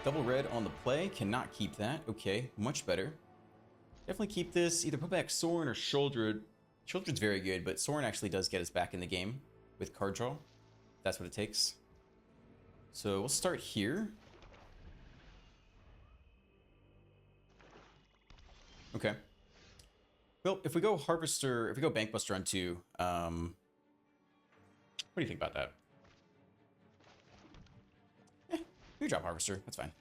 Double red on the play. Cannot keep that. Okay, much better. Definitely keep this. Either put back Sorin or Shouldered. Shouldered's very good, but Sorin actually does get us back in the game with card draw. That's what it takes. So we'll start here. Okay. Well, if we go Harvester, if we go Bankbuster on 2, what do you think about that? We drop Harvester. That's fine.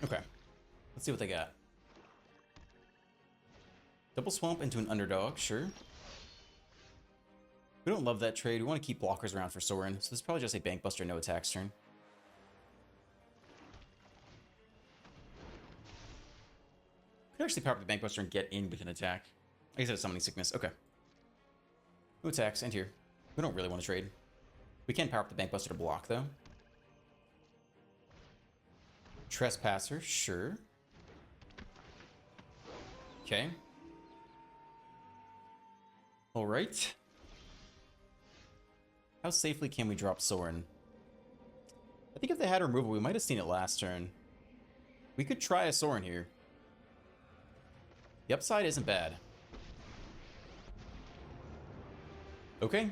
Okay. Let's see what they got. Double Swamp into an Underdog, sure. We don't love that trade. We want to keep blockers around for Sorin, so this is probably just a Bankbuster no attacks turn. Could actually power up the Bankbuster and get in with an attack. I guess it's Summoning Sickness. Okay. No attacks, and here. We don't really want to trade. We can power up the Bankbuster to block, though. Trespasser, sure. Okay. Alright. How safely can we drop Sorin? I think if they had removal, we might have seen it last turn. We could try a Sorin here. The upside isn't bad. Okay.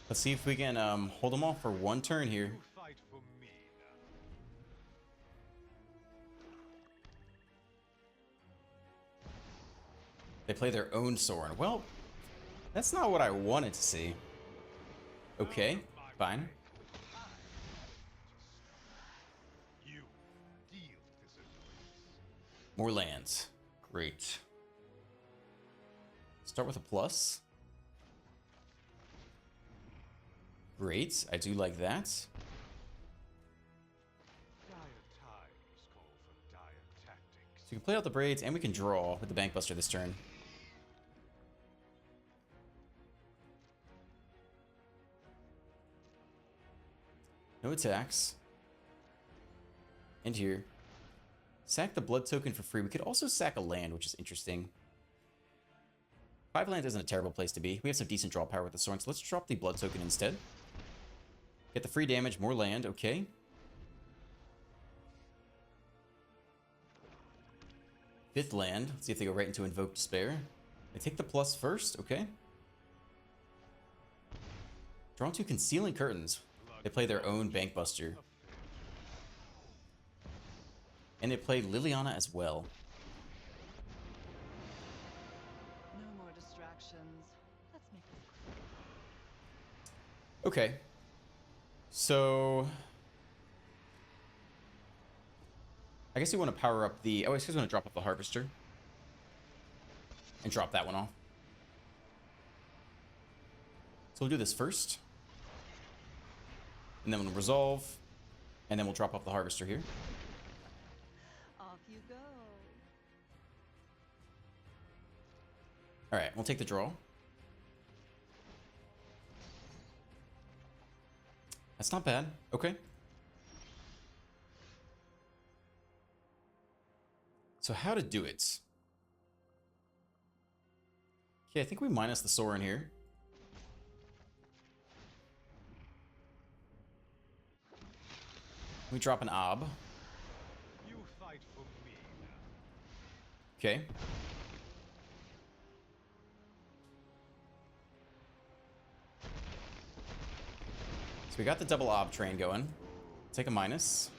Let's see if we can hold them off for one turn here. They play their own Sorin. Well, that's not what I wanted to see. Okay, fine. More lands. Great. Start with a plus. Great, I do like that. So you can play out the Braids, and we can draw with the Bankbuster this turn. No attacks. And here. Sack the Blood Token for free. We could also sack a land, which is interesting. 5 lands isn't a terrible place to be. We have some decent draw power with the Sorin, so let's drop the Blood Token instead. Get the free damage, more land, okay. Fifth land. Let's see if they go right into Invoke Despair. They take the plus first, okay. Draw 2 Concealing Curtains. They play their own Bankbuster. And they play Liliana as well. No more distractions. Let's make this quick. Okay. So I guess we want to power up the... Oh, I guess we want to drop off the Harvester. And drop that one off. So we'll do this first. And then we'll resolve. And then we'll drop off the Harvester here. Off you go. Alright, we'll take the draw. That's not bad. Okay. So how to do it? Okay, I think we minus the Sorin here. We drop an Ob. You fight for me now. Okay. So we got the double Ob train going. Take a minus.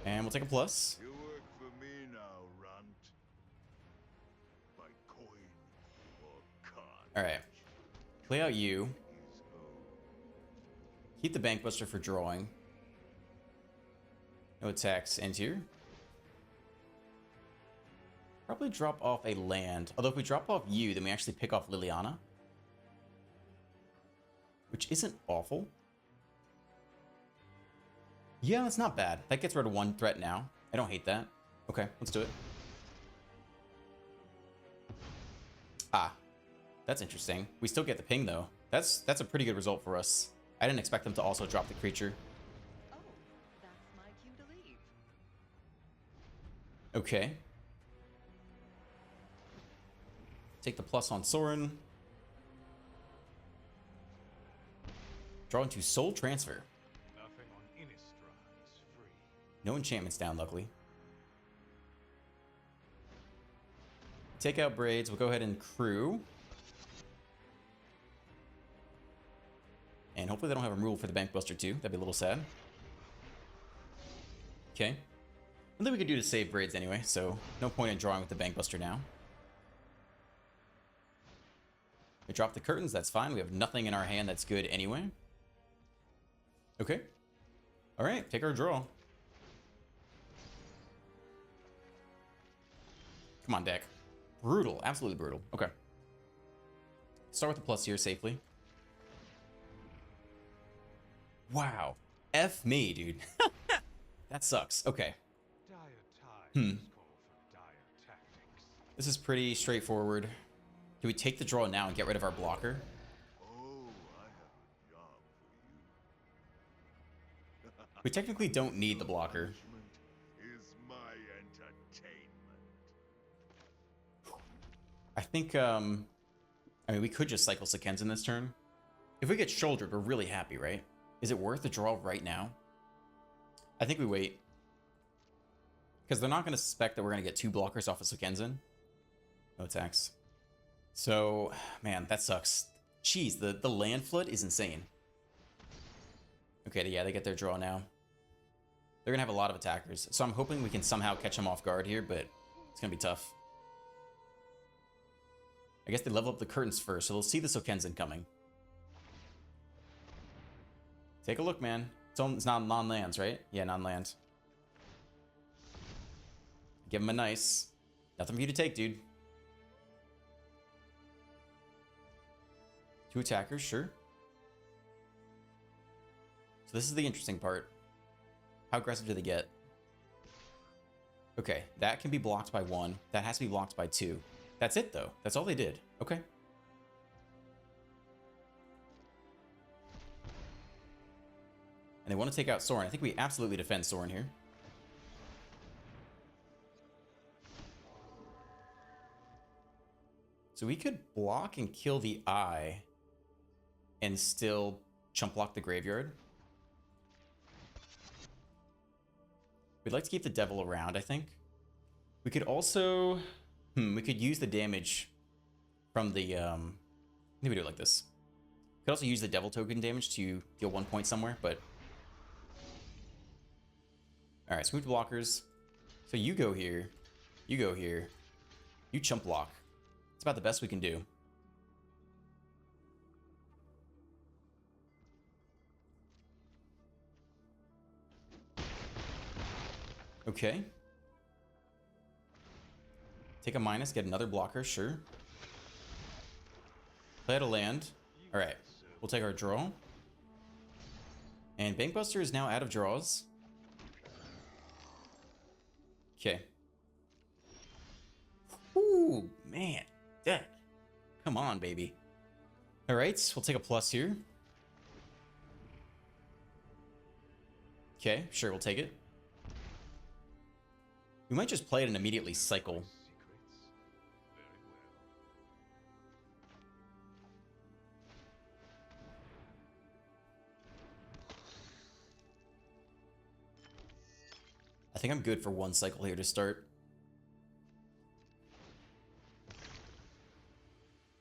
And we'll take a plus. You work for me now, Runt. By coin or card. Alright. Play out you. Keep the Bankbuster for drawing. No attacks end here. Probably drop off a land. Although if we drop off you, then we actually pick off Liliana. Which isn't awful. Yeah, that's not bad. That gets rid of one threat now. I don't hate that. Okay, let's do it. Ah, that's interesting. We still get the ping though. That's a pretty good result for us. I didn't expect them to also drop the creature. Oh, that's my cue to leave. Okay. Take the plus on Sorin. Draw into Soul Transfer. Nothing on Innistrad is free. No enchantments down, luckily. Take out Braids. We'll go ahead and crew. And hopefully they don't have a removal for the Bankbuster too. That'd be a little sad. Okay. Nothing we could do to save Braids anyway, so no point in drawing with the Bankbuster now. We drop the curtains, that's fine. We have nothing in our hand that's good anyway. Okay. Alright, take our draw. Come on, deck. Brutal, absolutely brutal. Okay. Start with the plus here safely. Wow. F me, dude. That sucks. Okay. Dire times call for dire tactics. This is pretty straightforward. Can we take the draw now and get rid of our blocker? Oh, I have a job for you. We technically don't need the blocker. Punishment is my entertainment. I think, I mean, we could just cycle Sekens in this turn. If we get shouldered, we're really happy, right? Is it worth the draw right now? I think we wait. Because they're not going to suspect that we're going to get 2 blockers off of Sekenzin. No attacks. So, man, that sucks. Jeez, the land flood is insane. Okay, yeah, they get their draw now. They're going to have a lot of attackers. So I'm hoping we can somehow catch them off guard here, but it's going to be tough. I guess they level up the curtains first, so they'll see the Sekenzin coming. Take a look, man. It's not non-lands, right? Yeah, non-land. Give him a nice. Nothing for you to take, dude. 2 attackers, sure. So this is the interesting part. How aggressive do they get? Okay, that can be blocked by 1. That has to be blocked by 2. That's it, though. That's all they did. Okay. And they want to take out Sorin. I think we absolutely defend Sorin here. So we could block and kill the Eye and still chump block the graveyard. We'd like to keep the Devil around, I think. We could also... we could use the damage from the... I think we do it like this. We could also use the Devil token damage to deal 1 point somewhere, but... Alright, so move blockers. So you go here. You go here. You chump block. It's about the best we can do. Okay. Take a minus, get another blocker, sure. Play out a land. Alright, we'll take our draw. And Bankbuster is now out of draws. Okay. Ooh, man. Dead. Come on, baby. Alright, we'll take a plus here. Okay, sure, we'll take it. We might just play it and immediately cycle. Secrets. Very well. I think I'm good for 1 cycle here to start.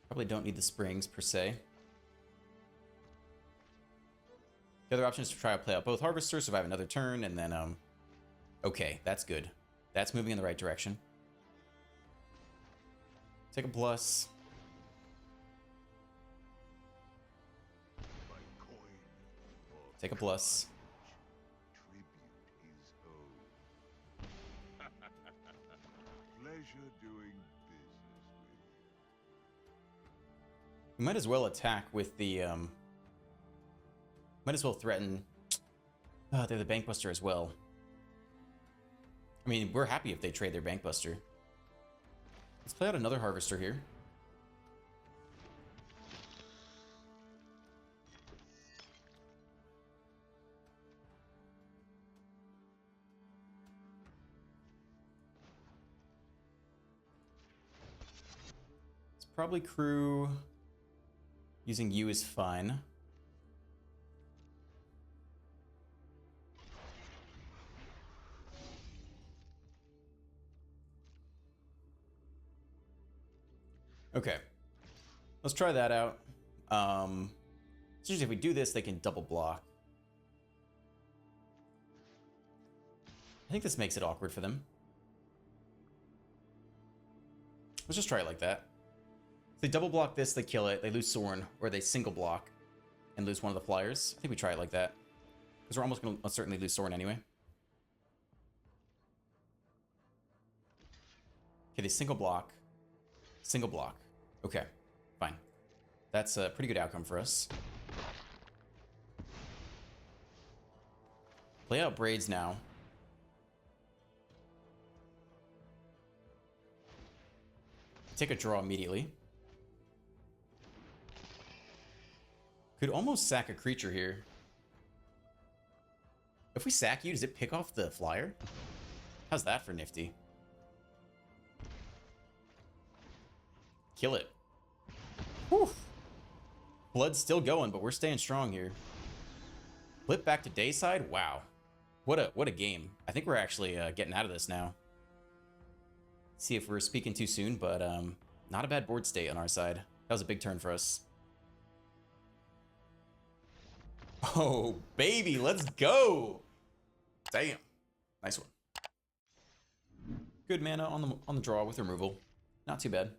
Probably don't need the springs per se. The other option is to try to play out both Harvesters, survive another turn, and then, okay, that's good. That's moving in the right direction. Take a plus. By coin or Take a plus. tribute is owed. Pleasure doing business with you. We might as well attack with the, might as well threaten... they're the Bankbuster as well. I mean, we're happy if they trade their Bankbuster. Let's play out another Harvester here. It's probably crew. Using you is fine. Okay. Let's try that out. It's usually if we do this, they can double block. I think this makes it awkward for them. Let's just try it like that. If they double block this, they kill it, they lose Soren, or they single block and lose one of the flyers. I think we try it like that. Because we're almost going to certainly lose Soren anyway. Okay, they single block. Single block. Okay, fine. That's a pretty good outcome for us. Play out Braids now. Take a draw immediately. Could almost sack a creature here. If we sack you, does it pick off the flyer? How's that for nifty? Kill it. Whew. Blood's still going, but we're staying strong here. Flip back to Dayside? Wow. What a game. I think we're actually getting out of this now. See if we're speaking too soon, but not a bad board state on our side. That was a big turn for us. Oh, baby, let's go. Damn. Nice one. Good mana on the draw with removal. Not too bad.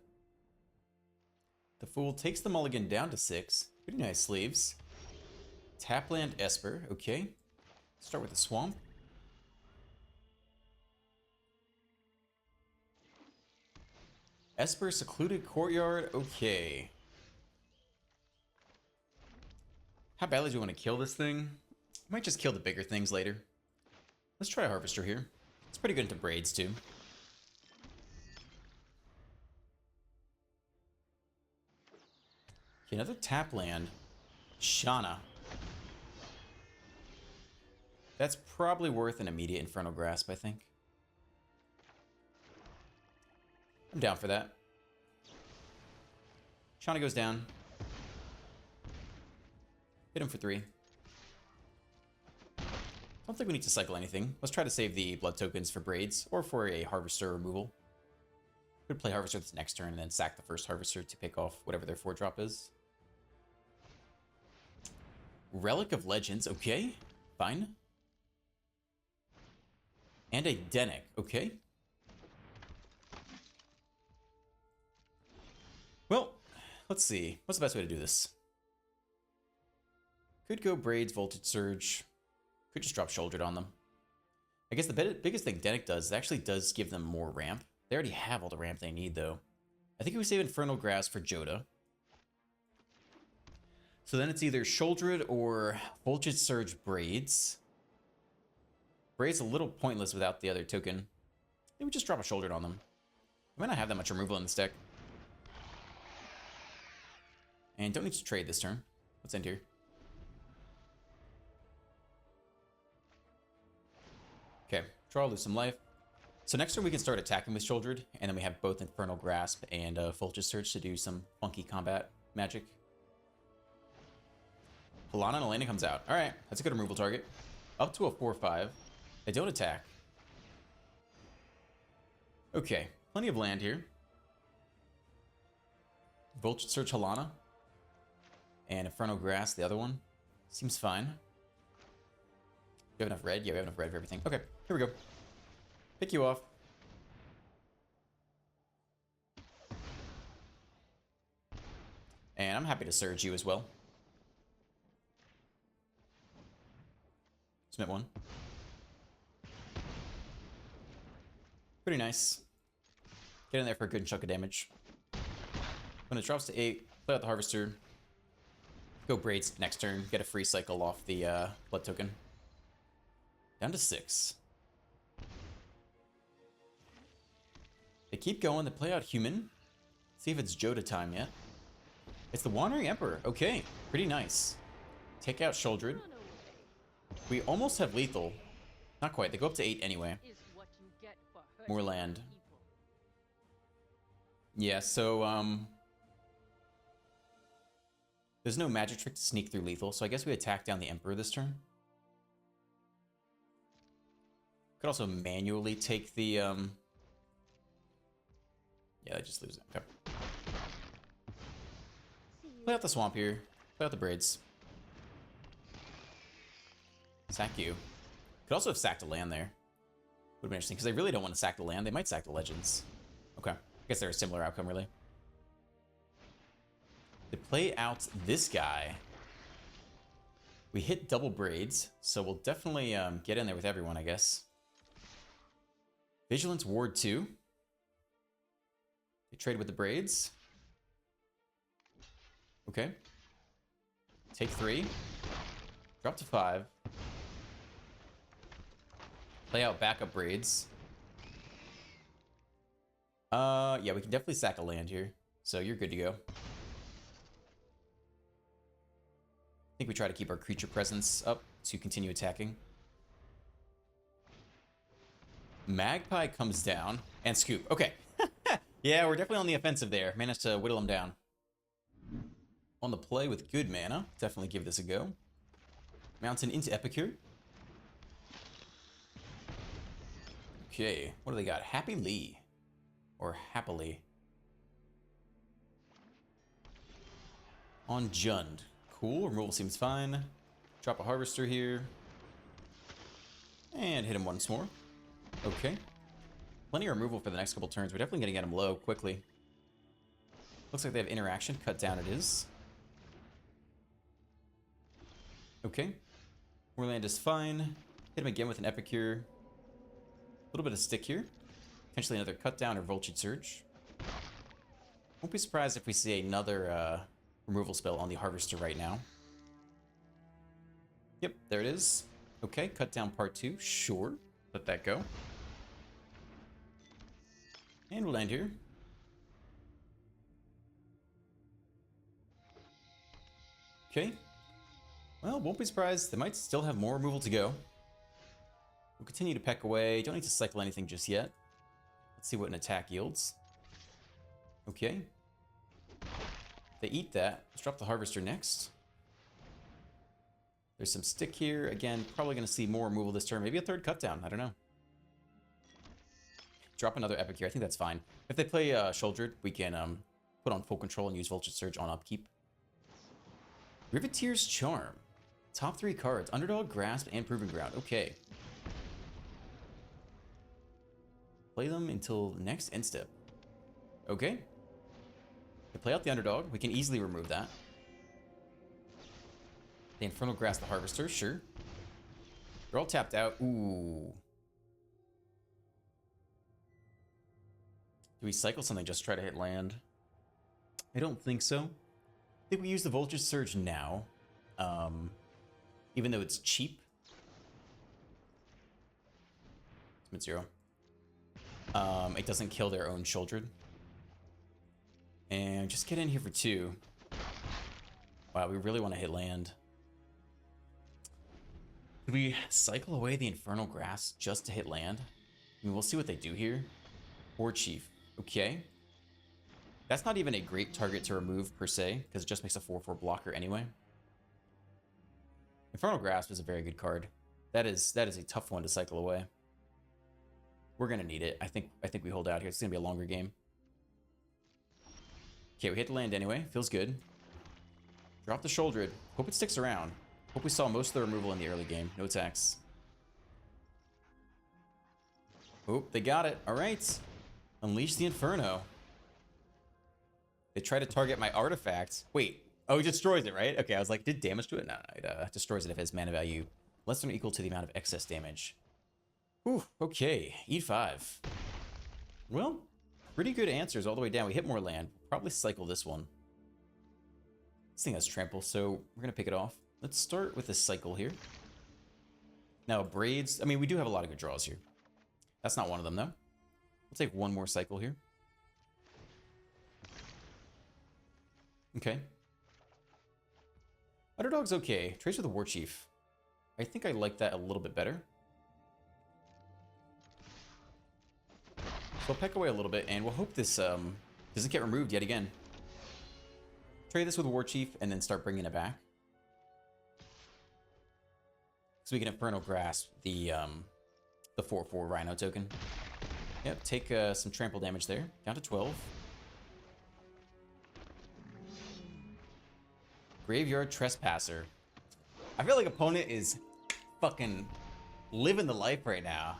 The Fool takes the mulligan down to 6. Pretty nice sleeves. Tapland Esper, okay. Start with the Swamp. Esper, Secluded Courtyard, okay. How badly do we want to kill this thing? Might just kill the bigger things later. Let's try a Harvester here. It's pretty good into Braids too. Okay, another tap land. Shana. That's probably worth an immediate Infernal Grasp, I think. I'm down for that. Shana goes down. Hit him for 3. Don't think we need to cycle anything. Let's try to save the blood tokens for Braids or for a Harvester removal. Could play Harvester this next turn and then sack the first Harvester to pick off whatever their 4-drop is. Relic of Legends, okay. Fine. And a Denic, okay. Well, let's see. What's the best way to do this? Could go Braids, Voltage Surge. Could just drop Shouldered on them. I guess the biggest thing Denic does is it actually does give them more ramp. They already have all the ramp they need, though. I think we save Infernal Grasp for Joda. So then it's either Shouldered or Voltage Surge Braids. Braids a little pointless without the other token. They would just drop a Shouldered on them. I might not have that much removal in this deck. And don't need to trade this turn. Let's end here. Okay, draw, lose some life. So next turn we can start attacking with Shouldered, and then we have both Infernal Grasp and Voltage Surge to do some funky combat magic. Halana and Elena comes out. Alright, that's a good removal target. Up to a 4-5. They don't attack. Okay, plenty of land here. Voltage Surge Halana. And Infernal Grass, the other one. Seems fine. Do we have enough red? Yeah, we have enough red for everything. Okay, here we go. Pick you off. And I'm happy to surge you as well. Submit 1. Pretty nice. Get in there for a good chunk of damage. When it drops to 8, play out the Harvester. Go Braids next turn. Get a free cycle off the blood token. Down to 6. They keep going. They play out Human. See if it's Joda time yet. It's the Wandering Emperor. Okay, pretty nice. Take out Shouldered. We almost have lethal. Not quite. They go up to 8 anyway. More land. Yeah, so, there's no magic trick to sneak through lethal, so I guess we attack down the Emperor this turn. Could also manually take the, yeah, I just lose it. Okay. Play out the swamp here. Play out the braids. Sack you. Could also have sacked a land there. Would have been interesting, because they really don't want to sack the land. They might sack the legends. Okay. I guess they're a similar outcome, really. They play out this guy. We hit double braids, so we'll definitely get in there with everyone, I guess. Vigilance Ward 2. They trade with the braids. Okay. Take 3. Drop to 5. Play out backup braids. Yeah, we can definitely sack a land here. So you're good to go. I think we try to keep our creature presence up to continue attacking. Magpie comes down and scoop. Okay. Yeah, we're definitely on the offensive there. Managed to whittle him down. On the play with good mana. Definitely give this a go. Mountain into Epicure. Okay, what do they got? Happy Lee. Or Happily. On Jund. Cool, removal seems fine. Drop a Harvester here. And hit him once more. Okay. Plenty of removal for the next couple turns. We're definitely going to get him low quickly. Looks like they have interaction. Cut down it is. Okay. Warland is fine. Hit him again with an Epicure. A little bit of stick here. Potentially another cut down or Vultured Surge. Won't be surprised if we see another removal spell on the Harvester right now. Yep, there it is. Okay, cut down part 2. Sure. Let that go. And we'll end here. Okay. Well, won't be surprised. They might still have more removal to go. We'll continue to peck away. Don't need to cycle anything just yet. Let's see what an attack yields. Okay. They eat that. Let's drop the Harvester next. There's some stick here. Again, probably going to see more removal this turn. Maybe a third cut down. I don't know. Drop another Epic here. I think that's fine. If they play Shouldered, we can put on full control and use Vultured Surge on upkeep. Riveteer's Charm. Top 3 cards. Underdog, Grasp, and Proving Ground. Okay. Play them until next end step. Okay. They play out the Underdog. We can easily remove that. The Infernal Grasp, the Harvester. Sure. They're all tapped out. Ooh. Do we cycle something just to try to hit land? I don't think so. I think we use the Vultured Surge now. Even though it's cheap. It's 0. It doesn't kill their own Shouldered. And just get in here for 2. Wow, we really want to hit land. Could we cycle away the Infernal Grass just to hit land? I mean, we'll see what they do here. War Chief. Okay. That's not even a great target to remove per se, because it just makes a 4/4 blocker anyway. Infernal Grasp is a very good card. That is a tough one to cycle away. We're gonna need it. I think we hold out here. It's gonna be a longer game. Okay, we hit the land anyway. Feels good. Drop the Shouldered. Hope it sticks around. Hope we saw most of the removal in the early game. No attacks. Oh, they got it. All right. Unleash the Inferno. They try to target my artifact. Wait. Oh, it destroys it, right? Okay, I was like, did damage to it? No, it destroys it if it has mana value less than or equal to the amount of excess damage. Ooh, okay. E5. Well, pretty good answers all the way down. We hit more land. Probably cycle this one. This thing has trample, so we're going to pick it off. Let's start with this cycle here. Now, braids. I mean, we do have a lot of good draws here. That's not one of them, though. We'll take one more cycle here. Okay. Underdog's okay. Trace with the War Chief. I think I like that a little bit better. So I'll peck away a little bit, and we'll hope this doesn't get removed yet again. Trade this with War Chief, and then start bringing it back. So we can Infernal Grasp the 4/4 Rhino token. Yep, take some trample damage there. Down to 12. Graveyard Trespasser. I feel like opponent is fucking living the life right now.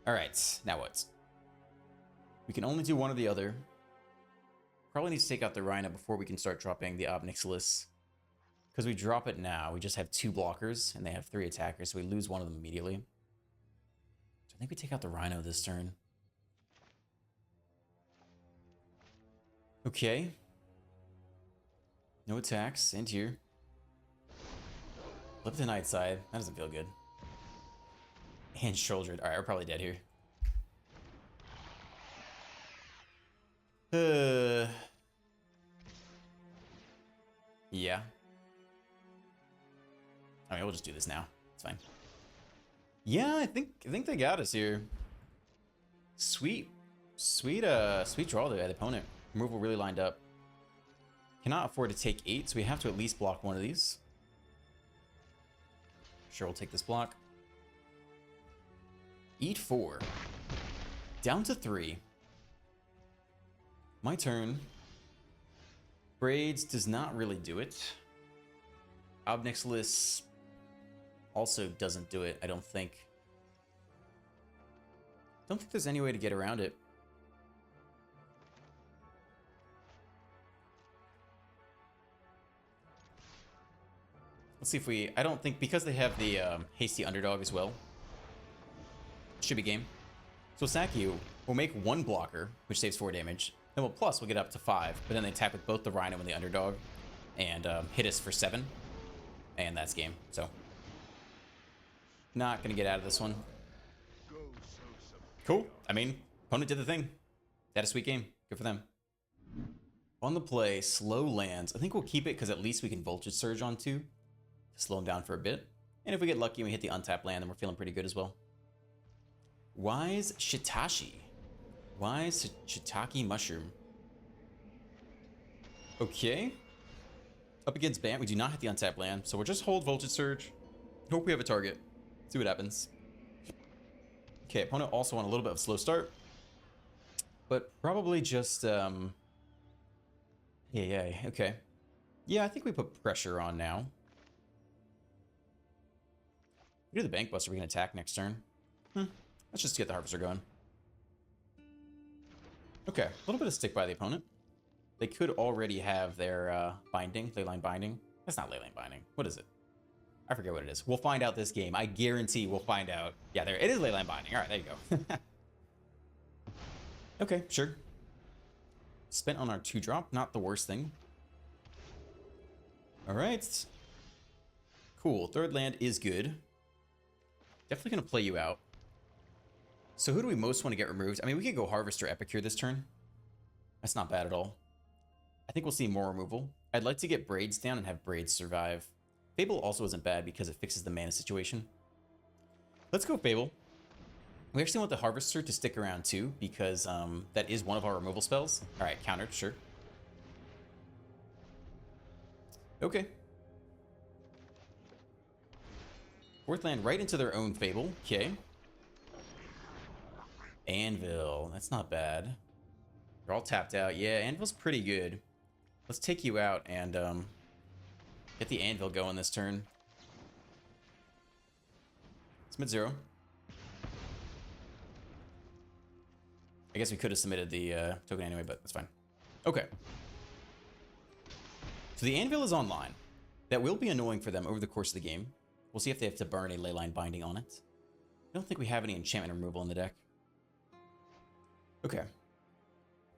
Alright, now what? We can only do one or the other. Probably need to take out the Rhino before we can start dropping the Obnixilis. Because we drop it now, we just have 2 blockers, and they have 3 attackers, so we lose one of them immediately. So I think we take out the Rhino this turn. Okay. No attacks, and here. Flip the Night Side, that doesn't feel good. And Shouldered, alright, we're probably dead here. Yeah. I mean, we'll just do this now. It's fine. Yeah, I think they got us here. Sweet draw there, the opponent. Removal really lined up. Cannot afford to take 8, so we have to at least block one of these. Sure, we'll take this block. Eat 4. Down to 3. My turn. Braids does not really do it. Obnixilis also doesn't do it, I don't think. Don't think there's any way to get around it. Let's see if we... I don't think... Because they have the Hasty Underdog as well. Should be game. So sack you. We'll make 1 blocker, which saves 4 damage. Then we'll get up to 5. But then they attack with both the Rhino and the Underdog. And hit us for 7. And that's game. So... Not gonna get out of this one. Cool. I mean, opponent did the thing. They had a sweet game. Good for them. On the play, slow lands. I think we'll keep it because at least we can Voltage Surge on 2 to slow him down for a bit. And if we get lucky and we hit the untapped land, then we're feeling pretty good as well. Wise Shitashi. Wise Shiitake Mushroom. Okay. Up against Bant, we do not hit the untapped land, so we'll just hold Voltage Surge. Hope we have a target. See what happens. Okay, opponent also on a little bit of slow start. But probably just, yeah, okay. Yeah, I think we put pressure on now. We do the Bank Buster, we can attack next turn. Let's just get the Harvester going. Okay, a little bit of stick by the opponent. They could already have their binding, Leyline Binding. That's not Leyline Binding. What is it? I forget what it is. We'll find out this game. I guarantee we'll find out. Yeah, there it is. Leyline Binding. All right, there you go. Okay, sure. Spent on our 2-drop. Not the worst thing. All right. Cool. 3rd land is good. Definitely going to play you out. So who do we most want to get removed? I mean, we could go Harvester Epicure this turn. That's not bad at all. I think we'll see more removal. I'd like to get Braids down and have Braids survive. Fable also isn't bad because it fixes the mana situation. Let's go Fable. We actually want the Harvester to stick around too because that is one of our removal spells. All right, countered, sure. Okay. 4th land right into their own Fable. Okay. Anvil. That's not bad. They're all tapped out. Yeah, Anvil's pretty good. Let's take you out and get the Anvil going this turn. It's mid-0. I guess we could have submitted the token anyway, but that's fine. Okay. So the Anvil is online. That will be annoying for them over the course of the game. We'll see if they have to burn a Leyline Binding on it. I don't think we have any enchantment removal in the deck. Okay.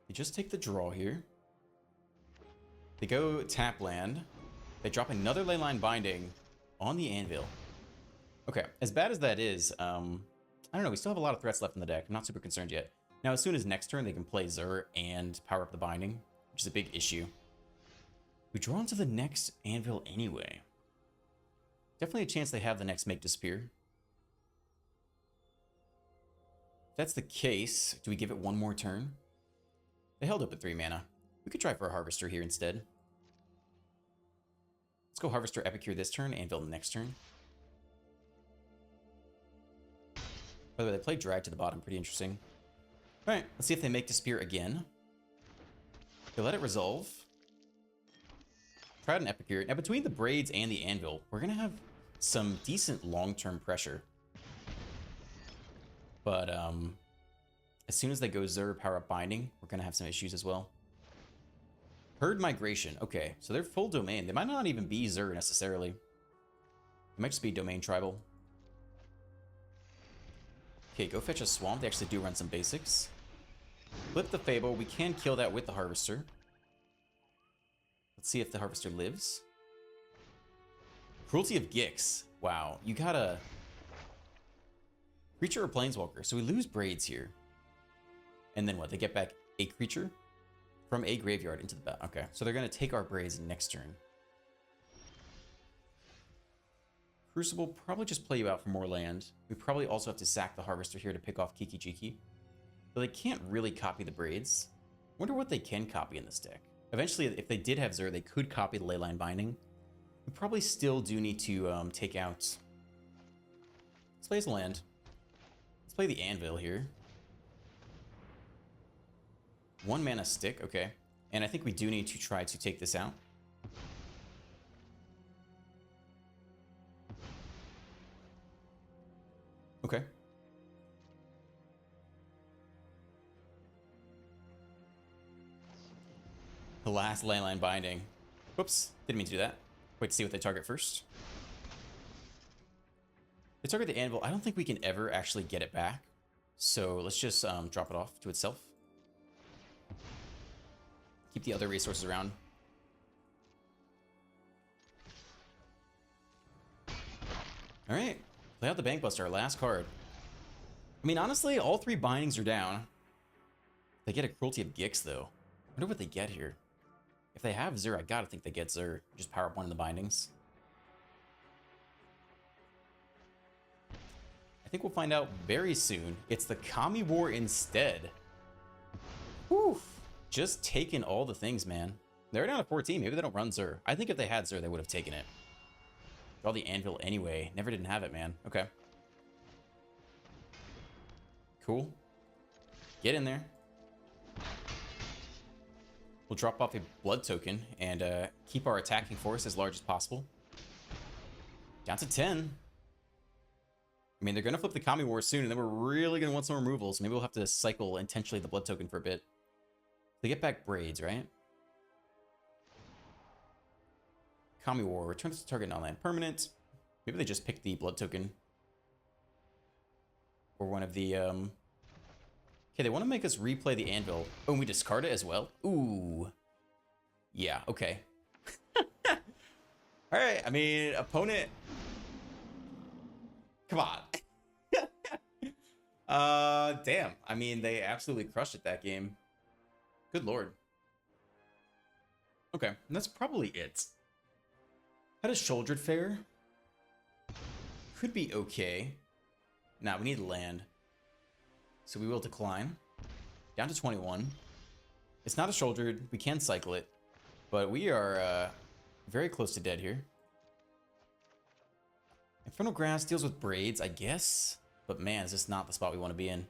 They just take the draw here. They go tap land. They drop another Leyline Binding on the Anvil. Okay, as bad as that is, I don't know, we still have a lot of threats left in the deck. I'm not super concerned yet. Now, as soon as next turn, they can play Zur and power up the Binding, which is a big issue. We draw into the next Anvil anyway. Definitely a chance they have the next Make Disappear. If that's the case, do we give it one more turn? They held up at 3 mana. We could try for a Harvester here instead. Let's go Harvester Epicure this turn, Anvil the next turn. By the way, they play Drag to the bottom, pretty interesting. Alright, let's see if they Make Disappear again. They let it resolve. Tried an Epicure. Now, between the Braids and the Anvil, we're going to have some decent long-term pressure. But as soon as they go Zur Power Up Binding, we're going to have some issues as well. Herd Migration. Okay, so they're full domain. They might not even be Zur necessarily. It might just be domain tribal. Okay, go fetch a Swamp. They actually do run some basics. Flip the Fable. We can kill that with the Harvester. Let's see if the Harvester lives. Cruelty of Gix. Wow, you got a creature or planeswalker. So we lose Braids here. And then what? They get back a creature from a graveyard into the bat. Okay, so they're going to take our Braids next turn. Crucible, probably just play you out for more land. We probably also have to sack the Harvester here to pick off Kiki Jiki. But they can't really copy the Braids. Wonder what they can copy in this deck. Eventually, if they did have Zur, they could copy the Leyline Binding. We probably still do need to take out... Let's play as land. Let's play the Anvil here. 1 mana stick, okay. And I think we do need to try to take this out. Okay. The last Leyline Binding. Whoops, didn't mean to do that. Wait to see what they target first. They target the Anvil. I don't think we can ever actually get it back. So let's just drop it off to itself. Keep the other resources around. All right, play out the Bankbuster, our last card. I mean, honestly, all 3 bindings are down. They get a Cruelty of Gix, though. I wonder what they get here. If they have Zur, I gotta think they get Zur. Just power up one of the bindings. I think we'll find out very soon. It's the Kami War instead. Whew. Just taking all the things, man. They're down to 14. Maybe they don't run Zur. I think if they had Zur, they would have taken it. Draw the Anvil anyway. Never didn't have it, man. Okay. Cool. Get in there. We'll drop off a blood token and keep our attacking force as large as possible. Down to 10. I mean, they're going to flip the Kami War soon, and then we're really going to want some removals. Maybe we'll have to cycle intentionally the blood token for a bit. They get back Braids, right? Kami War. Returns to target non-land permanent. Maybe they just pick the blood token. Or one of the... Okay, they want to make us replay the Anvil. Oh, and we discard it as well? Ooh. Yeah, okay. Alright, I mean, opponent... Come on. Damn. I mean, they absolutely crushed it that game. Good lord. Okay, and that's probably it. How does Shouldered fare? Could be okay. Nah, we need land. So we will decline. Down to 21. It's not a Shouldered. We can cycle it. But we are very close to dead here. Infernal Grass deals with Braids, I guess. But man, is this not the spot we want to be in.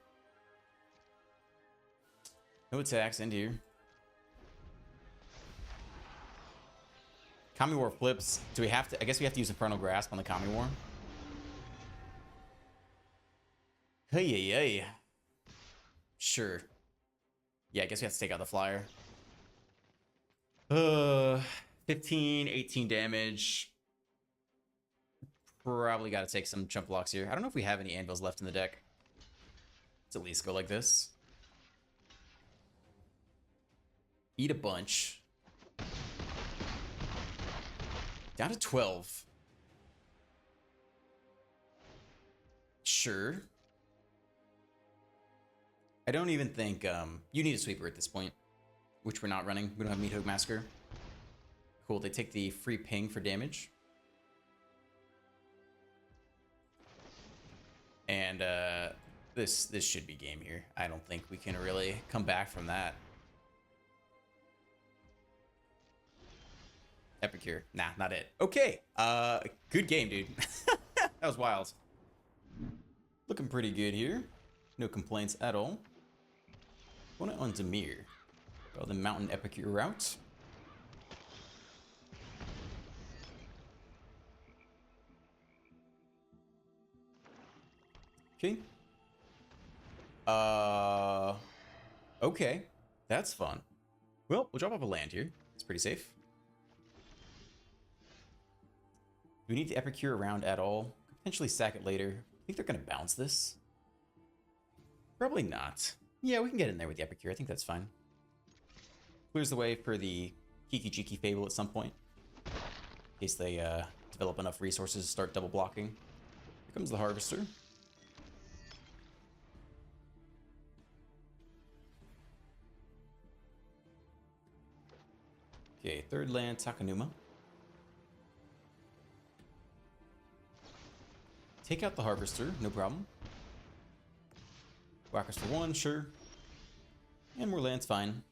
No attacks, end here. Kami War flips. Do we have to? I guess we have to use Infernal Grasp on the Kami War. Hey, hey, hey. Sure. Yeah, I guess we have to take out the flyer. 15, 18 damage. Probably got to take some jump blocks here. I don't know if we have any anvils left in the deck. Let's at least go like this. Eat a bunch. Down to 12. Sure. I don't even think you need a sweeper at this point, which we're not running. We don't have Meat Hook Massacre. Cool, they take the free ping for damage. And this should be game here. I don't think we can really come back from that. Epicure. Nah, not it. Okay. Good game, dude. That was wild. Looking pretty good here. No complaints at all. Going on Demir. Go the Mountain Epicure route. Okay. Okay. That's fun. Well, we'll drop off a land here. It's pretty safe. Do we need the Epicure around at all? Could potentially sack it later. I think they're going to bounce this. Probably not. Yeah, we can get in there with the Epicure. I think that's fine. Clears the way for the Kiki-Jiki Fable at some point. In case they develop enough resources to start double blocking. Here comes the Harvester. Okay, third land, Takanuma. Take out the Harvester, no problem. Whackers for 1, sure. And more lands, fine.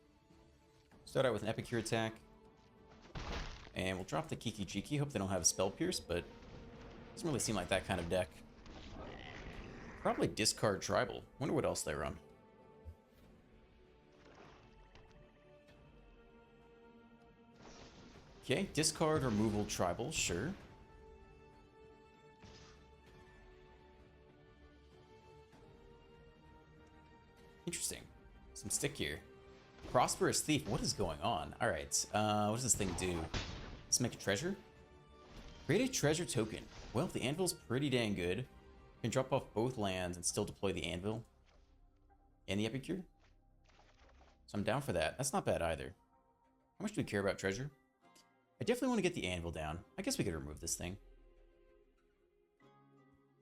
Start out with an Epicure attack. And we'll drop the Kiki-Jiki. Hope they don't have a Spell Pierce, but doesn't really seem like that kind of deck. Probably discard Tribal. Wonder what else they run. Okay, discard removal Tribal, sure. Interesting. Some stick here. Prosperous Thief, what is going on? Alright, what does this thing do? Let's make a treasure. Create a treasure token. Well, the anvil's pretty dang good. You can drop off both lands and still deploy the anvil. And the Epicure. So I'm down for that. That's not bad either. How much do we care about treasure? I definitely want to get the anvil down. I guess we could remove this thing.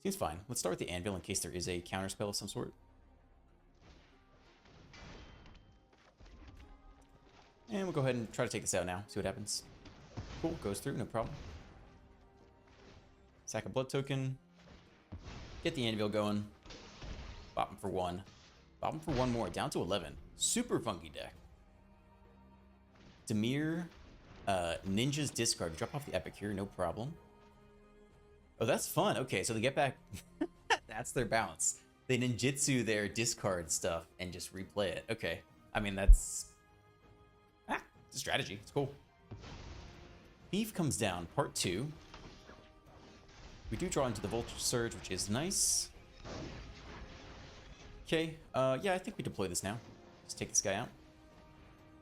Seems fine. Let's start with the anvil in case there is a counterspell of some sort. And we'll go ahead and try to take this out now. See what happens. Cool. Goes through. No problem. Sack a blood token. Get the anvil going. Bop him for 1. Bop him for 1 more. Down to 11. Super funky deck. Dimir. Ninja's discard. Drop off the Epicure. No problem. Oh, that's fun. Okay, so they get back. That's their bounce. They ninjutsu their discard stuff and just replay it. Okay. I mean, that's... it's a strategy. It's cool. Beef comes down. Part 2. We do draw into the Vulture Surge, which is nice. Okay. Yeah, I think we deploy this now. Let's take this guy out.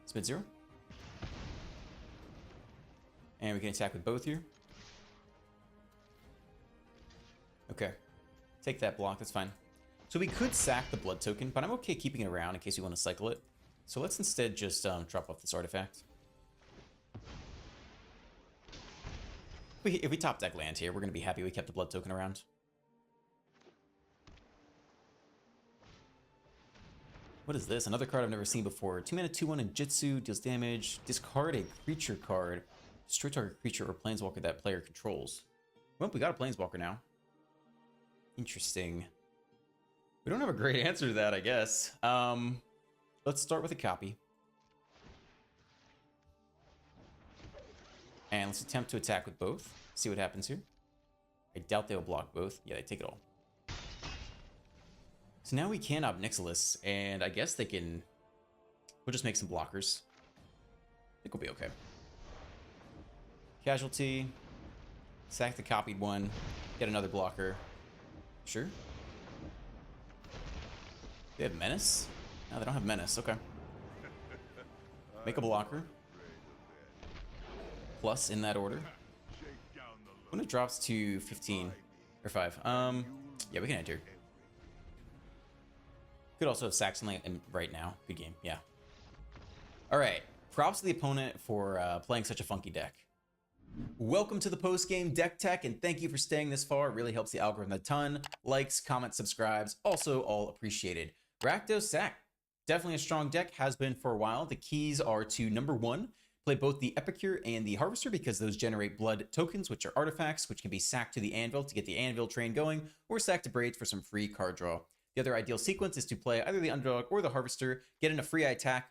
Spin 0. And we can attack with both here. Okay. Take that block. That's fine. So we could sack the blood token, but I'm okay keeping it around in case we want to cycle it. So let's instead just drop off this artifact. If we top deck land here, we're going to be happy we kept the blood token around. What is this? Another card I've never seen before. 2 mana, 2/1 in Jitsu, deals damage. Discard a creature card. Destroy target creature or planeswalker that player controls. Well, we got a planeswalker now. Interesting. We don't have a great answer to that, I guess. Let's start with a copy. And let's attempt to attack with both. See what happens here. I doubt they'll block both. Yeah, they take it all. So now we can Ob Nixilis, and I guess they can... We'll just make some blockers. I think we'll be okay. Casualty. Sack the copied one. Get another blocker. Sure. They have Menace? No, they don't have Menace. Okay. Make a blocker. Plus in that order. When it drops to 15 or 5. Yeah, we can enter. Could also have sacked something right now. Good game. Yeah. All right. Props to the opponent for playing such a funky deck. Welcome to the post-game deck tech, and thank you for staying this far. It really helps the algorithm a ton. Likes, comments, subscribes, also all appreciated. Rakdos Sac, definitely a strong deck, has been for a while. The keys are to number 1, play both the Epicure and the Harvester because those generate blood tokens, which are artifacts, which can be sacked to the anvil to get the anvil train going, or sacked to Braids for some free card draw. The other ideal sequence is to play either the Underdog or the Harvester, get in a free attack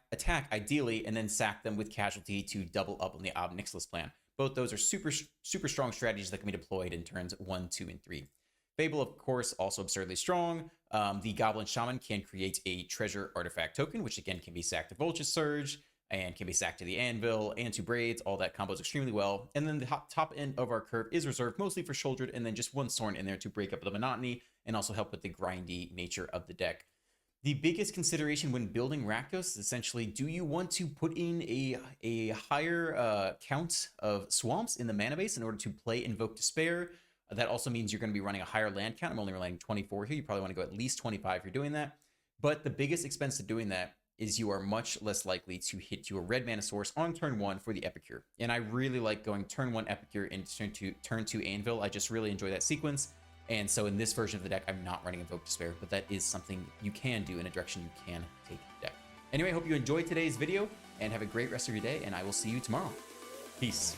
ideally, and then sack them with Casualty to double up on the Ob Nixilis plan. Both those are super strong strategies that can be deployed in turns 1, 2, and 3. Fable, of course, also absurdly strong. The Goblin Shaman can create a treasure artifact token, which again can be sacked to Vulture Surge. and can be sacked to the anvil and to braids. All that combos extremely well. And then the top end of our curve is reserved mostly for shouldered, and then just one Sorn in there to break up the monotony and also help with the grindy nature of the deck. The biggest consideration when building Rakdos is essentially, do you want to put in a higher count of swamps in the mana base in order to play Invoke Despair? That also means you're going to be running a higher land count. I'm only running 24 here. You probably want to go at least 25 if you're doing that. But the biggest expense to doing that is you are much less likely to hit your red mana source on turn 1 for the Epicure. And I really like going turn 1 Epicure into turn 2 Anvil. I just really enjoy that sequence. And so in this version of the deck, I'm not running Invoke Despair, but that is something you can do in a direction you can take the deck. Anyway, I hope you enjoyed today's video and have a great rest of your day, and I will see you tomorrow. Peace.